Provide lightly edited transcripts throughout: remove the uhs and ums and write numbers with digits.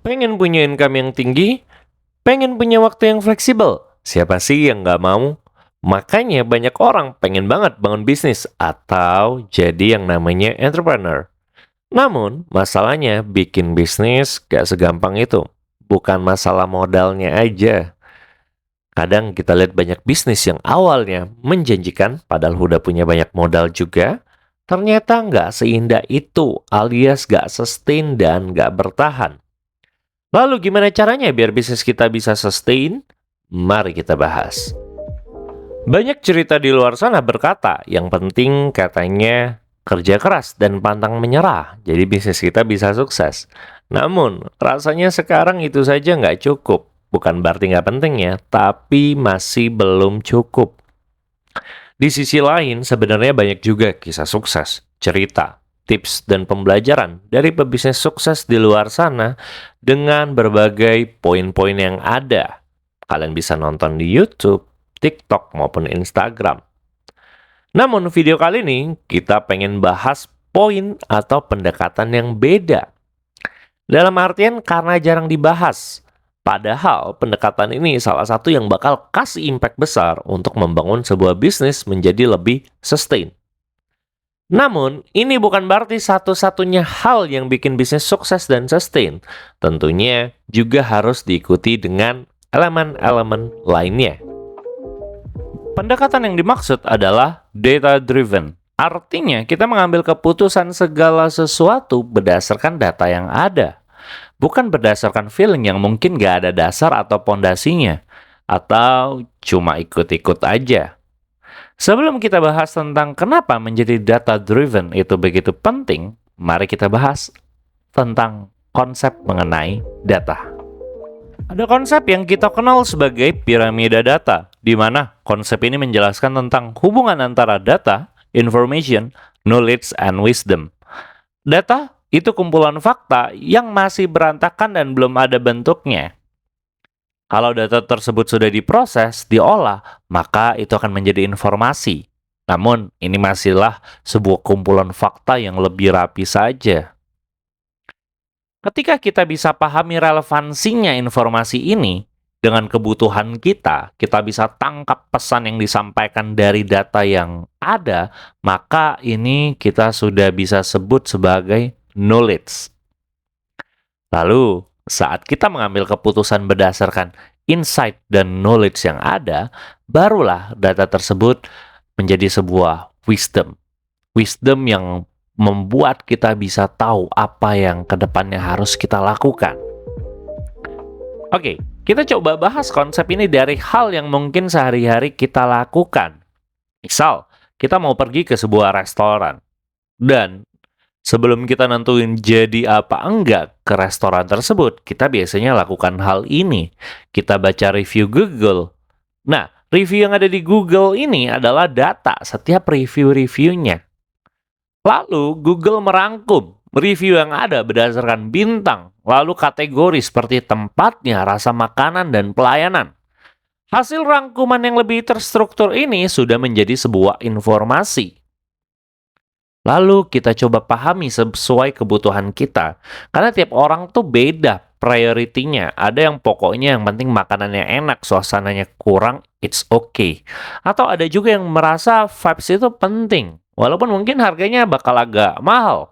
Pengen punya income yang tinggi? Pengen punya waktu yang fleksibel? Siapa sih yang nggak mau? Makanya banyak orang pengen banget bangun bisnis atau jadi yang namanya entrepreneur. Namun, masalahnya bikin bisnis gak segampang itu. Bukan masalah modalnya aja. Kadang kita lihat banyak bisnis yang awalnya menjanjikan, padahal udah punya banyak modal juga, ternyata nggak seindah itu, alias gak sustain dan gak bertahan. Lalu gimana caranya biar bisnis kita bisa sustain? Mari kita bahas. Banyak cerita di luar sana berkata, yang penting katanya kerja keras dan pantang menyerah, jadi bisnis kita bisa sukses. Namun, rasanya sekarang itu saja nggak cukup. Bukan berarti nggak penting ya, tapi masih belum cukup. Di sisi lain, sebenarnya banyak juga kisah sukses, cerita, tips, dan pembelajaran dari pebisnis sukses di luar sana dengan berbagai poin-poin yang ada. Kalian bisa nonton di YouTube, TikTok, maupun Instagram. Namun video kali ini kita pengen bahas poin atau pendekatan yang beda. Dalam artian karena jarang dibahas. Padahal pendekatan ini salah satu yang bakal kasih impact besar untuk membangun sebuah bisnis menjadi lebih sustain. Namun, ini bukan berarti satu-satunya hal yang bikin bisnis sukses dan sustain. Tentunya juga harus diikuti dengan elemen-elemen lainnya. Pendekatan yang dimaksud adalah data-driven. Artinya, kita mengambil keputusan segala sesuatu berdasarkan data yang ada. Bukan berdasarkan feeling yang mungkin gak ada dasar atau pondasinya. Atau cuma ikut-ikut aja. Sebelum kita bahas tentang kenapa menjadi data-driven itu begitu penting, mari kita bahas tentang konsep mengenai data. Ada konsep yang kita kenal sebagai piramida data, di mana konsep ini menjelaskan tentang hubungan antara data, information, knowledge, and wisdom. Data itu kumpulan fakta yang masih berantakan dan belum ada bentuknya. Kalau data tersebut sudah diproses, diolah, maka itu akan menjadi informasi. Namun, ini masihlah sebuah kumpulan fakta yang lebih rapi saja. Ketika kita bisa pahami relevansinya informasi ini, dengan kebutuhan kita bisa tangkap pesan yang disampaikan dari data yang ada, maka ini kita sudah bisa sebut sebagai knowledge. Lalu, saat kita mengambil keputusan berdasarkan insight dan knowledge yang ada, barulah data tersebut menjadi sebuah wisdom. Wisdom yang membuat kita bisa tahu apa yang kedepannya harus kita lakukan. Oke, kita coba bahas konsep ini dari hal yang mungkin sehari-hari kita lakukan. Misal, kita mau pergi ke sebuah restoran. Dan sebelum kita nentuin jadi apa enggak ke restoran tersebut, kita biasanya lakukan hal ini. Kita baca review Google. Nah, review yang ada di Google ini adalah data setiap review-reviewnya. Lalu, Google merangkum review yang ada berdasarkan bintang, lalu kategori seperti tempatnya, rasa makanan, dan pelayanan. Hasil rangkuman yang lebih terstruktur ini sudah menjadi sebuah informasi. Lalu kita coba pahami sesuai kebutuhan kita. Karena tiap orang tuh beda prioritinya. Ada yang pokoknya yang penting makanannya enak, suasananya kurang, it's okay. Atau ada juga yang merasa vibes itu penting. Walaupun mungkin harganya bakal agak mahal.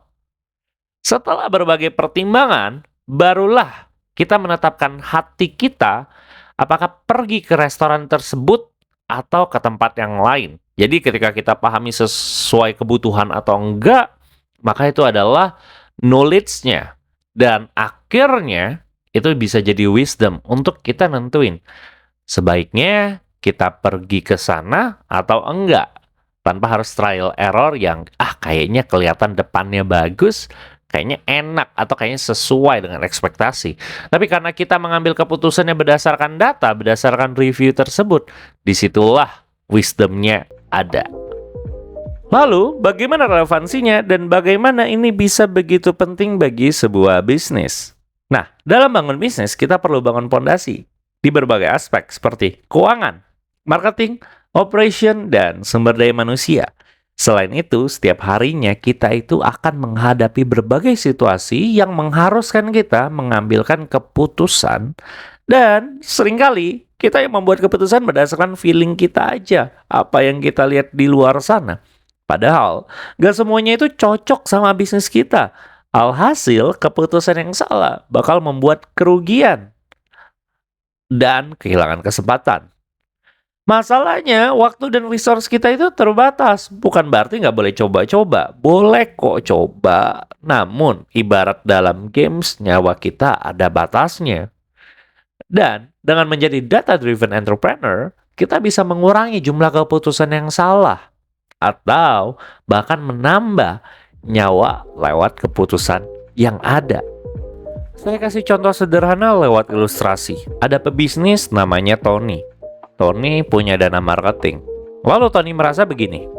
Setelah berbagai pertimbangan, barulah kita menetapkan hati kita apakah pergi ke restoran tersebut atau ke tempat yang lain. Jadi ketika kita pahami sesuai kebutuhan atau enggak, maka itu adalah knowledge-nya. Dan akhirnya itu bisa jadi wisdom untuk kita nentuin. Sebaiknya kita pergi ke sana atau enggak. Tanpa harus trial error yang kayaknya kelihatan depannya bagus, kayaknya enak atau kayaknya sesuai dengan ekspektasi. Tapi karena kita mengambil keputusannya berdasarkan data, berdasarkan review tersebut, disitulah wisdomnya ada. Lalu, bagaimana relevansinya dan bagaimana ini bisa begitu penting bagi sebuah bisnis? Nah, dalam bangun bisnis, kita perlu bangun fondasi di berbagai aspek seperti keuangan, marketing, operation, dan sumber daya manusia. Selain itu, setiap harinya kita itu akan menghadapi berbagai situasi yang mengharuskan kita mengambilkan keputusan dan seringkali kita yang membuat keputusan berdasarkan feeling kita aja, apa yang kita lihat di luar sana. Padahal, gak semuanya itu cocok sama bisnis kita. Alhasil, keputusan yang salah bakal membuat kerugian dan kehilangan kesempatan. Masalahnya, waktu dan resource kita itu terbatas. Bukan berarti nggak boleh coba-coba. Boleh kok coba. Namun, ibarat dalam games, nyawa kita ada batasnya. Dan, dengan menjadi data-driven entrepreneur, kita bisa mengurangi jumlah keputusan yang salah. Atau, bahkan menambah nyawa lewat keputusan yang ada. Saya kasih contoh sederhana lewat ilustrasi. Ada pebisnis namanya Tony. Tony punya dana marketing. Lalu Tony merasa begini,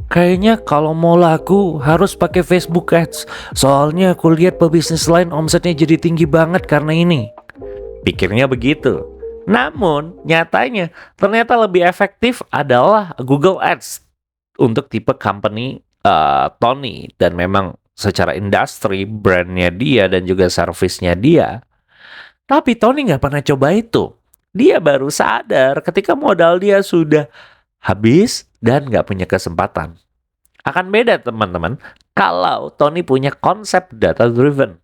kayaknya kalau mau laku harus pakai Facebook Ads. Soalnya aku lihat pebisnis lain omsetnya jadi tinggi banget karena ini. Pikirnya begitu. Namun, nyatanya ternyata lebih efektif adalah Google Ads untuk tipe company Tony. Dan memang secara industri, brandnya dia dan juga servisnya dia. Tapi Tony nggak pernah coba itu. Dia baru sadar ketika modal dia sudah habis dan nggak punya kesempatan. Akan beda teman-teman kalau Tony punya konsep data-driven.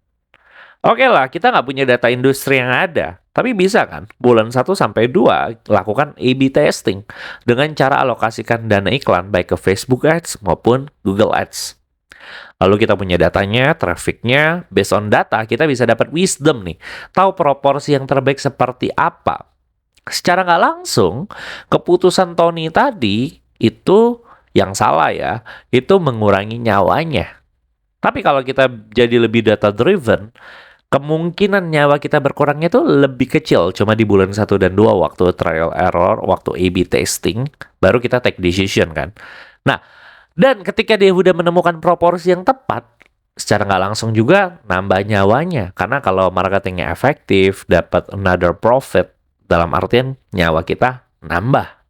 Oke lah, kita nggak punya data industri yang ada. Tapi bisa kan, bulan 1-2 lakukan A/B testing dengan cara alokasikan dana iklan baik ke Facebook Ads maupun Google Ads. Lalu kita punya datanya, trafficnya, based on data kita bisa dapat wisdom nih. Tahu proporsi yang terbaik seperti apa. Secara nggak langsung, keputusan Tony tadi itu yang salah ya, itu mengurangi nyawanya. Tapi kalau kita jadi lebih data-driven, kemungkinan nyawa kita berkurangnya itu lebih kecil. Cuma di bulan 1 dan 2 waktu trial error, waktu A/B testing, baru kita take decision kan. Nah, dan ketika dia udah menemukan proporsi yang tepat, secara nggak langsung juga nambah nyawanya. Karena kalau marketingnya efektif, dapat another profit, dalam artian nyawa kita nambah.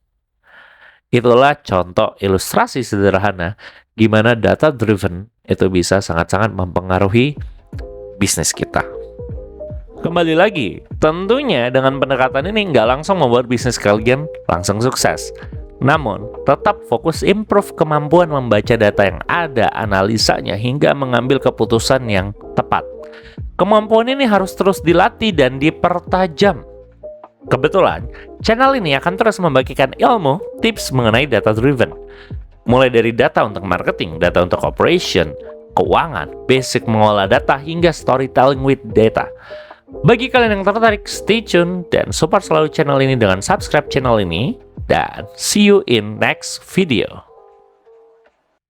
Itulah contoh ilustrasi sederhana gimana data driven itu bisa sangat-sangat mempengaruhi bisnis kita. Kembali lagi, tentunya dengan pendekatan ini nggak langsung membuat bisnis kalian langsung sukses. Namun, tetap fokus improve kemampuan membaca data yang ada, analisanya, hingga mengambil keputusan yang tepat. Kemampuan ini harus terus dilatih dan dipertajam. Kebetulan, channel ini akan terus membagikan ilmu, tips mengenai data driven. Mulai dari data untuk marketing, data untuk operation, keuangan, basic mengolah data, hingga storytelling with data. Bagi kalian yang tertarik, stay tune dan support selalu channel ini dengan subscribe channel ini. Dan see you in next video.